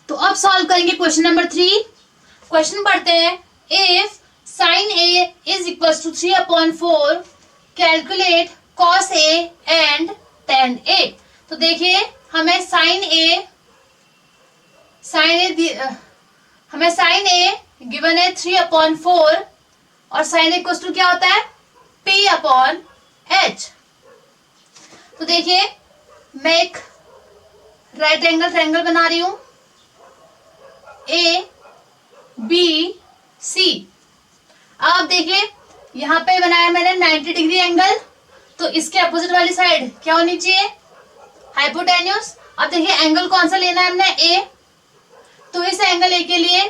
तो अब सॉल्व करेंगे क्वेश्चन नंबर 3। क्वेश्चन पढ़ते हैं, if sin a is equals to 3/4 calculate cos a and tan a। तो देखिए हमें sin a गिवन है 3/4 और sin a इक्वल्स टू क्या होता है p/h। तो देखिए मैं एक राइट एंगल ट्रायंगल बना रही हूं ए बी सी। अब देखिए यहाँ पे बनाया मैंने 90 डिग्री एंगल, तो इसके अपोजिट वाली साइड क्या होनी चाहिए, हाइपोटेन्यूस। अब देखिए एंगल कौन सा लेना है हमने, ए, तो इस एंगल ए के लिए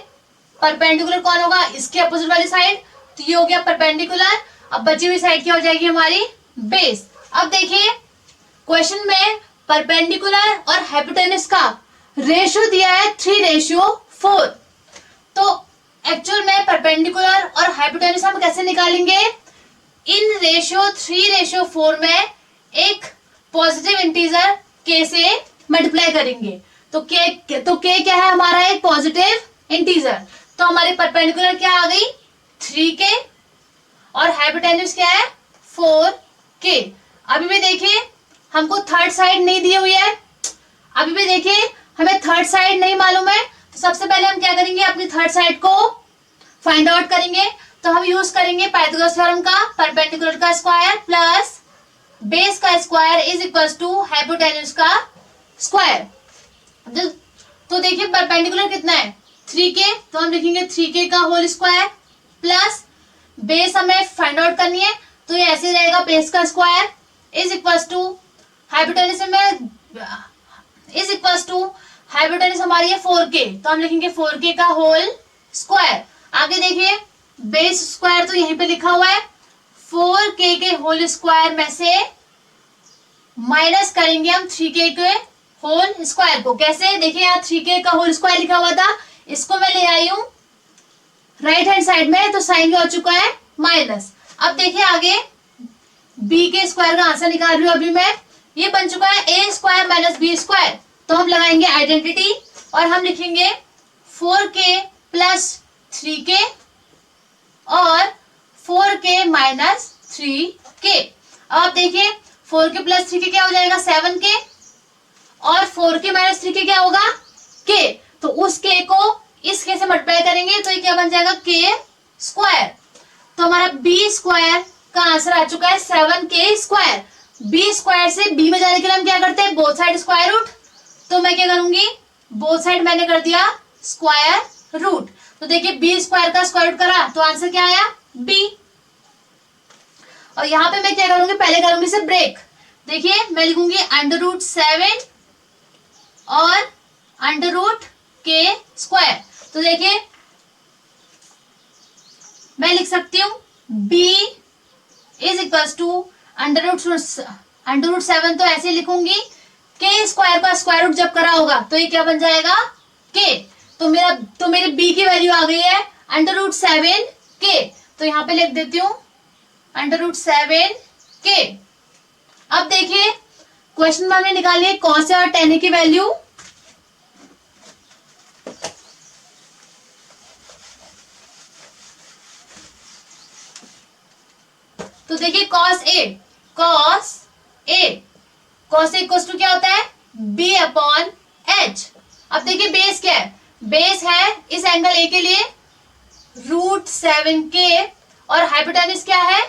परपेंडिकुलर कौन होगा, इसके अपोजिट वाली साइड, तो ये हो गया परपेंडिकुलर। अब बची हुई साइड क्या हो जाएगी हमारी, बेस। अब देखिए क्वेश्चन में परपेंडिकुलर और हाइपोटेन्यूस का रेशियो दिया है 3:4। तो एक्चुअल में परपेंडिकुलर और हाइपोटेन्यूस हम कैसे निकालेंगे, इन रेशियो 3:4 में एक पॉजिटिव इंटीजर के से मल्टीप्लाई करेंगे। तो के क्या है हमारा, एक पॉजिटिव इंटीजर। तो हमारी परपेंडिकुलर क्या आ गई 3k और हाइपोटेन्यूस क्या है 4k। अभी भी देखिए हमको थर्ड साइड नहीं दी हुई है, अभी भी देखिए हमें थर्ड साइड नहीं मालूम है। तो सबसे पहले हम क्या करेंगे, अपनी थर्ड साइड को फाइंड आउट करेंगे। तो हम यूज करेंगे पाइथागोरस थ्योरम का, परपेंडिकुलर का स्क्वायर प्लस बेस का square is equals to hypotenuse का स्क्वायर। तो देखिए परपेंडिकुलर कितना है 3k, तो हम लिखेंगे 3k का होल स्क्वायर प्लस बेस हमें फाइंड आउट करनी है, तो ये ऐसे रहेगा बेस का square is equals to hypotenuse में इज इक्वल्स टू हाइपोटेन्यूस हमारी है 4k, तो हम लिखेंगे 4k का होल स्क्वायर। आगे देखिए बेस स्क्वायर तो यहीं पे लिखा हुआ है, 4k के होल स्क्वायर में से माइनस करेंगे हम 3k के होल स्क्वायर को। कैसे, देखिए यहाँ 3k का होल स्क्वायर लिखा हुआ था, इसको मैं ले आई हूं राइट हैंड साइड में, तो साइन हो चुका है माइनस। अब देखिए आगे b के स्क्वायर का आंसर निकाल रही हूं अभी मैं, ये बन चुका है a square minus B square. तो हम लगाएंगे आइडेंटिटी और हम लिखेंगे 4k प्लस 3k और 4k माइनस 3k। अब आप देखिए 4k प्लस 3k क्या हो जाएगा 7k और 4k माइनस 3k क्या होगा k। तो उस k को इस k से मल्टीप्लाई करेंगे तो ये क्या बन जाएगा k स्क्वायर। तो हमारा b स्क्वायर का आंसर आ चुका है 7k स्क्वायर। b स्क्वायर से b में जाने के लिए हम क्या करते हैं, बोथ साइड स्क्वायर रूट। तो मैं क्या करूंगी, बोथ साइड मैंने कर दिया स्क्वायर रूट। तो देखिए b स्क्वायर का स्क्वायर रूट करा तो आंसर क्या आया b। और यहाँ पे मैं क्या करूंगी, पहले करूंगी इसे ब्रेक। देखिए मैं लिखूंगी √7 और √k स्क्वायर। तो देखिए मैं लिख सकती हूँ b इज इक्वल्स टू √7, तो ऐसे लिखूंगी k स्क्वायर का स्क्वायर रूट जब करा होगा तो ये क्या बन जाएगा k। तो मेरे b की वैल्यू आ गई है √7k, तो यहाँ पे लिख देती हूँ √7k। अब देखिए क्वेश्चन में हमने निकाली है cos और tan की वैल्यू। तो देखिए cos a इक्वल्स टू क्या होता है b/h। अब देखिए बेस क्या है, बेस है इस एंगल a के लिए √7k और हाइपोटेन्यूस क्या है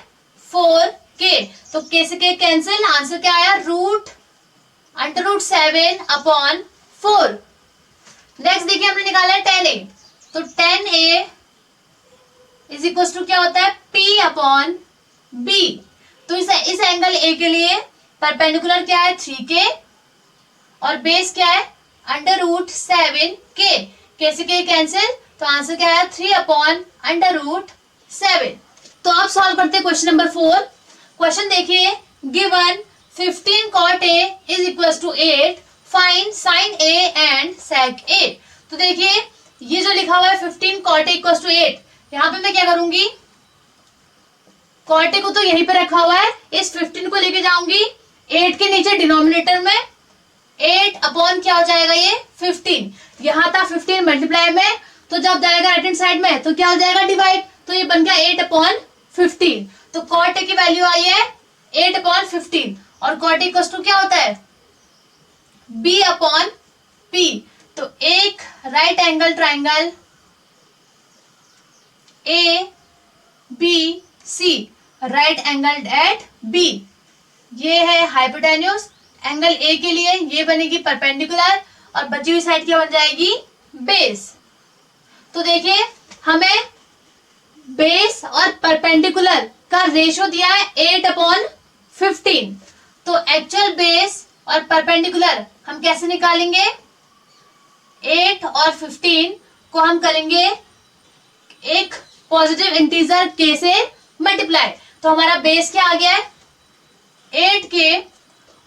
4k। तो k से k कैंसिल, आंसर क्या आया √7/4। नेक्स्ट देखिए हमने निकाला है tan a। तो tan a is equals to क्या होता है p/b। तो इस एंगल a के लिए परपेंडिकुलर क्या है 3k और बेस क्या है √7k। k से k कैंसिल, तो आंसर क्या है 3/√7। तो आप सॉल्व करते हैं क्वेश्चन नंबर 4। क्वेश्चन देखिए, given 15 cot a is equals to 8, find sin a and sec a। तो देखिए ये जो लिखा हुआ है 15 cot a इक्वल्स टू 8, यहाँ पे मैं क्या करूंगी, cot a को तो यहीं पे रखा हुआ है, इस 15 को लेके जाऊंगी 8 के नीचे डिनोमिनेटर में, 8 अपॉन क्या हो जाएगा ये 15। यहाँ था 15 मल्टीप्लाई में, तो जब जाएगा राइट हैंड साइड में तो क्या हो जाएगा डिवाइड, तो ये बन गया 8/15। तो कॉट ए की वैल्यू आई है 8/15 और कॉट ए इक्वल्स टू क्या होता है B/P। तो एक right angle triangle ABC right angle at B, ये है हाइपोटेन्यूज। एंगल ए के लिए ये बनेगी परपेंडिकुलर और बची हुई साइड क्या बन जाएगी बेस। तो देखिए हमें बेस और परपेंडिकुलर का रेशियो दिया है 8/15। तो एक्चुअल बेस और परपेंडिकुलर हम कैसे निकालेंगे, 8 और 15 को हम करेंगे एक पॉजिटिव इंटीजर k से मल्टीप्लाई। तो हमारा बेस क्या आ गया है 8k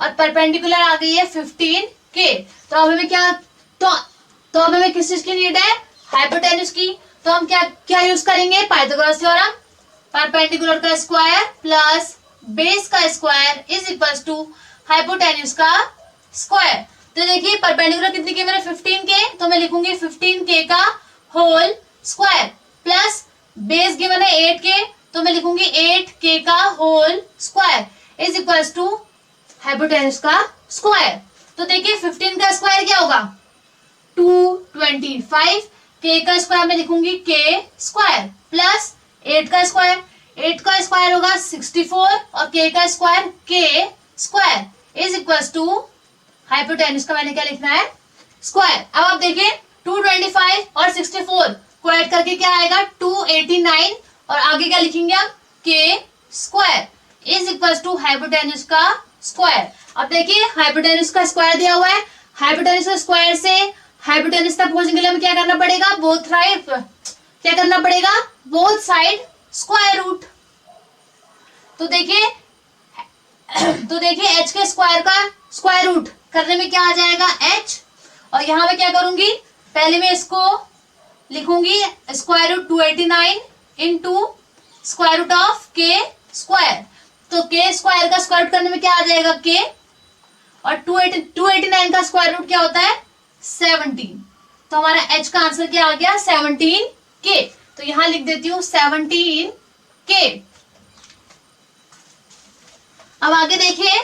और परपेंडिकुलर आ गई है 15k। तो अब हमें क्या तो अब हमें किस चीज की नीड है हाइपोटेन्यूज की। तो हम क्या यूज करेंगे पाइथागोरस थ्योरम, परपेंडिकुलर का स्क्वायर प्लस बेस का square is equals to hypotenuse का स्क्वायर। तो देखिए परपेंडिकुलर कितनी की मैंने 15k, तो मैं लिखूंगी 15k का whole square plus base given है 8k, तो मैं लिखूंगी 8k का whole square is equals to hypotenuse का स्क्वायर। तो देखिए 15 का स्क्वायर क्या होगा 225, k का स्क्वायर में लिखूंगी k स्क्वायर प्लस 8 का स्क्वायर, 8 का स्क्वायर होगा 64 और k का square k square is equals to hypotenuse का मैंने क्या लिखना है स्क्वायर। अब आप देखिए 225 और 64 को ऐड करके क्या आएगा 289 और आगे क्या लिखेंगे हम k square is equals to hypotenuse का स्क्वायर। अब देखिए हाइपोटेन्यूज का स्क्वायर दिया हुआ है, हाइपोटेन्यूज के स्क्वायर से हाइपोटेन्यूज तक पहुंचने के लिए हमें क्या करना पड़ेगा बोथ साइड स्क्वायर रूट। तो देखिए h के स्क्वायर का स्क्वायर रूट करने में क्या आ जाएगा h, और यहां मैं क्या करूंगी पहले मैं इसको लिखूंगी square root 289 into square root of k square. तो k स्क्वायर का स्क्वायर रूट करने में क्या आ जाएगा k, और 289 का स्क्वायर रूट क्या होता है 17। तो हमारा h का आंसर क्या आ गया 17k। तो यहां लिख देती हूं 17k। अब आगे देखिए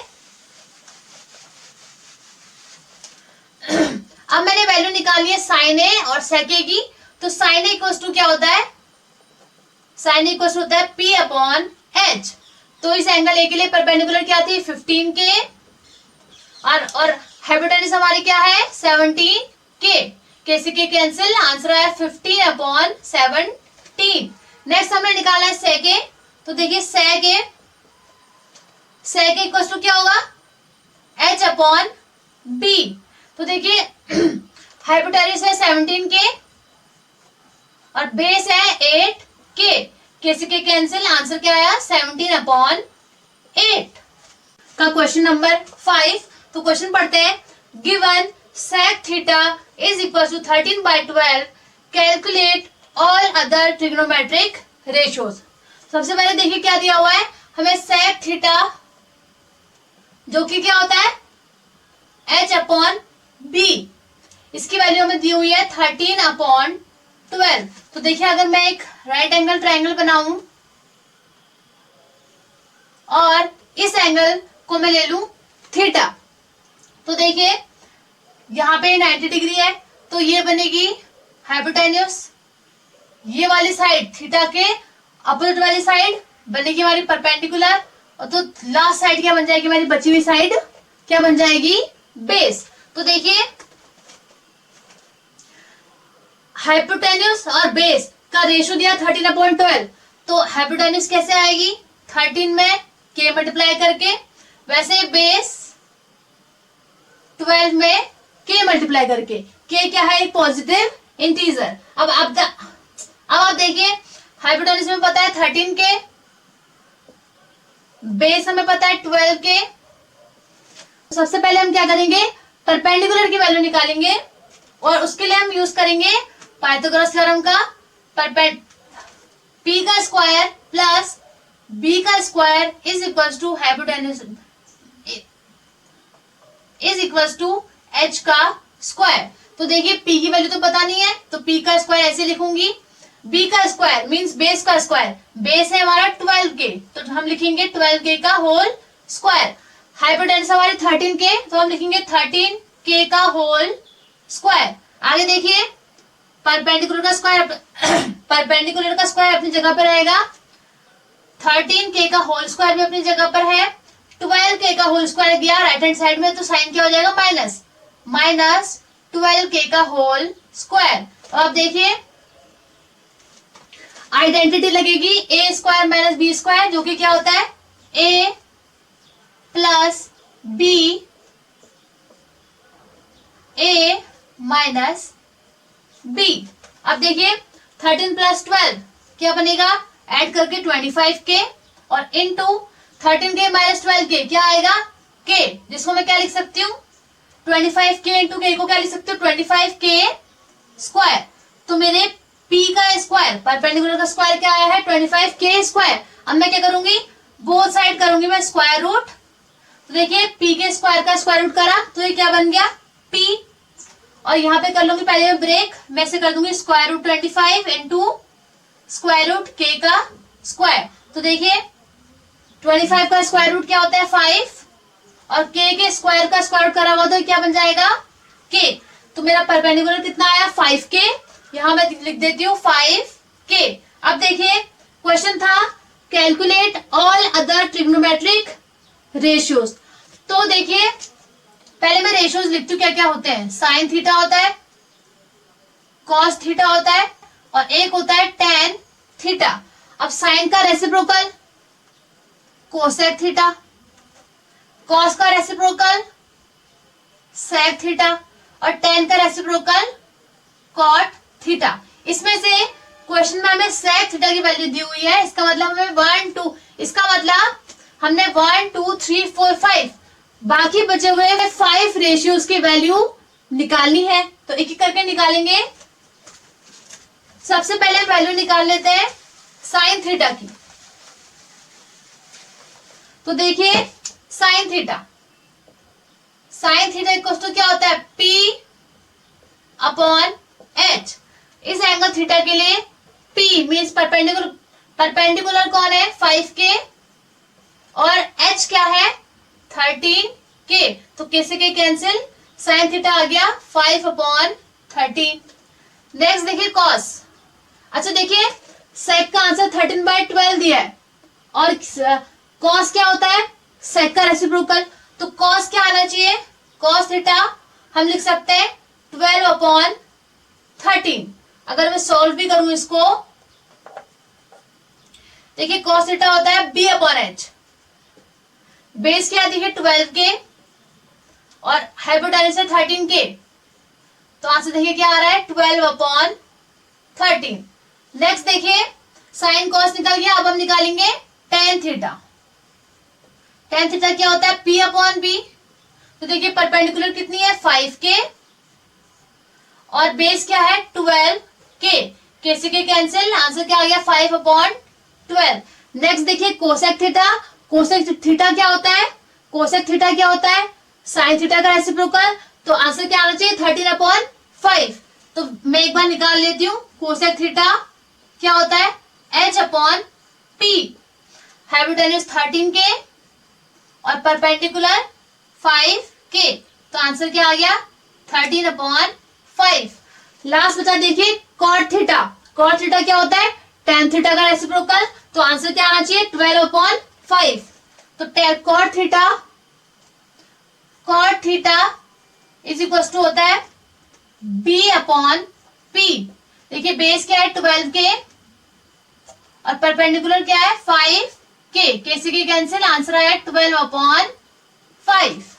अब मैंने वैल्यू निकाली है साइन ए और सेक ए की। तो साइन ए इक्वल्स टू क्या होता है साइन ए इक्वल्स होता है P/H। तो इस एंगल ए के लिए परपेंडिकुलर क्या थी 15k और हाइपोटेन्यूज हमारी क्या है 17k। k से k कैंसिल, आंसर है 15/17। नेक्स्ट हमने निकाला है सेक ए। तो देखिए सेक ए इक्वल्स टू क्या होगा H/B। तो देखिए हाइपोटेन्यूज है 17k और बेस है 8k, k से k कैंसिल, आंसर क्या आया 17/8 का क्वेश्चन नंबर 5। तो क्वेश्चन पढ़ते हैं given sec theta is equal to 13/12 calculate all other trigonometric ratios. सबसे पहले देखिए क्या दिया हुआ है हमें sec थीटा जो कि क्या होता है H/B, इसकी वैल्यू हमें दी हुई है 13/12। तो देखिए अगर मैं एक राइट एंगल ट्राइंगल बनाऊं और इस एंगल को मैं ले लूं थीटा, तो देखिए यहाँ पे 90 डिग्री है, तो ये बनेगी हाइपोटेन्यूज, ये वाली साइड थीटा के अपोजिट वाली साइड बनेगी हमारी परपेंडिकुलर, और तो लास्ट साइड क्या बन जाएगी हमारी बची हुई साइड क्या बन जाएगी बेस। तो देखिए हाइपोटेन्यूज और बेस का रेशियो दिया 13/12। तो हाइपोटेन्यूज कैसे आएगी 13 में k मल्टीप्लाई करके, वैसे बेस 12 में k मल्टीप्लाई करके। k क्या है एक पॉजिटिव इंटीजर। अब आप देखिए हाइपोटेन्यूज में पता है 13k, बेस हमें पता है 12k। सबसे पहले हम क्या करेंगे परपेंडिकुलर की वैल्यू निकालेंगे और उसके लिए हम यूज करेंगे पाइथागोरस थ्योरम का। p का स्क्वायर प्लस b का square is equals to hypotenuse is equals to h का स्क्वायर। तो देखिए p की वैल्यू तो पता नहीं है, तो p का स्क्वायर ऐसे लिखूंगी, b का स्क्वायर मींस बेस का स्क्वायर, बेस है हमारा 12k, तो हम लिखेंगे 12k का होल स्क्वायर। हाइपोटेन्यूस हमारे 13k, तो हम लिखेंगे 13k का होल स्क्वायर। आगे देखिए परपेंडिकुलर का स्क्वायर परपेंडिकुलर का स्क्वायर अपनी जगह पर रहेगा, 13k का होल स्क्वायर भी अपनी जगह पर है, 12k का होल स्क्वायर गया राइट हैंड साइड में, तो साइन क्या हो जाएगा माइनस, माइनस 12k का होल स्क्वायर। तो अब देखिए आइडेंटिटी लगेगी ए स्क्वायर माइनस बी स्क्वायर, जो कि क्या होता है ए प्लस बी ए माइनस बी। अब देखिए 13 प्लस 12 क्या बनेगा, ऐड करके 25k और इनटू 13k माइनस 12k क्या आएगा k, जिसको मैं क्या लिख सकती हूँ 25k इंटू k को क्या लिख सकती हूँ 25k स्क्वायर। तो मेरे p का स्क्वायर परपेंडिकुलर का स्क्वायर क्या आया है 25k स्क्वायर। अब मैं क्या करूंगी, बोथ साइड करूंगी मैं स्क्वायर रूट, तो देखिए p के स्क्वायर का स्क्वायर रूट करा तो ये क्या बन गया p, और यहाँ पे कर लूंगी पहले मैं ब्रेक, मैं से कर दूंगी square root 25 into square root k का स्क्वायर। तो देखिए 25 का स्क्वायर रूट क्या होता है 5 और k के स्क्वायर का स्क्वायर रूट करा हुआ तो क्या बन जाएगा k। तो मेरा परपेंडिकुलर कितना आया 5k, यहां मैं लिख देती हूँ 5k। अब देखिए क्वेश्चन था calculate all other trigonometric ratios, तो देखिए पहले मैं रेशियोज लिखती हूँ क्या क्या होते हैं, साइन थीटा होता है, कॉस थीटा होता है और एक होता है टेन थीटा। अब साइन का रेसिप्रोकल कोसेक थीटा, कॉस का रेसिप्रोकल सेक थीटा और टेन का रेसिप्रोकल कॉट थीटा। इसमें से क्वेश्चन में हमें सेक थीटा की वैल्यू दी हुई है, इसका मतलब हमें 1 2, इसका मतलब हमने 1 2 3 4 5 बाकी बचे हुए 5 रेशियोज की वैल्यू निकालनी है, तो एक एक करके निकालेंगे। सबसे पहले वैल्यू निकाल लेते हैं साइन थीटा की, तो देखिए sine theta, sine theta equal to क्या होता है P अपॉन H। इस एंगल थीटा के लिए P मीन्स परपेंडिकुलर कौन है 5k और H क्या है 13k, तो k से k कैंसिल, साइन थीटा आ गया 5 अपॉन 13। नेक्स्ट देखिए कॉस, अच्छा देखिए सेक का आंसर 13/12 दिया है और कॉस क्या होता है सेक का रेसिप्रोकल, तो कॉस क्या आना चाहिए कॉस थीटा हम लिख सकते हैं 12 अपॉन 13। अगर मैं सॉल्व भी करूं इसको, देखिए कॉस थीटा होता है b अपॉन h, बेस क्या देखिए 12k और हाइपोटेन्यूस है 13k, तो आंसर देखिए क्या आ रहा है 12 अपॉन 13। नेक्स्ट देखिए साइन कॉस निकल गया, अब हम निकालेंगे टेन थीटा। टेन थीटा क्या होता है p अपॉन b, तो देखिए परपेंडिकुलर कितनी है 5k और बेस क्या है 12k, k से k कैंसिल, आंसर क्या आ गया 5 अपॉन 12। नेक्स्ट देखिए कोसेक थीटा, कोसेक थीटा क्या होता है कोसेक थीटा क्या होता है साइन थीटा का रेसिप्रोकल, तो आंसर क्या आना चाहिए 13 अपॉन 5। तो मैं एक बार निकाल लेती हूँ कोसेक थीटा क्या होता है h upon p, hypotenuse 13k और परपेंडिकुलर 5k, तो आंसर क्या आ गया 13 अपॉन 5। लास्ट बचा देखिए कॉट थीटा, कॉट थीटा क्या होता है टेन थीटा का रेसिप्रोकल, तो आंसर क्या आना चाहिए 12 अपॉन 5। तो cot theta is equal to होता है b अपॉन p। देखिए बेस क्या है 12k और परपेंडिकुलर क्या है 5k, k से k कैंसिल, आंसर आया 12 अपॉन 5।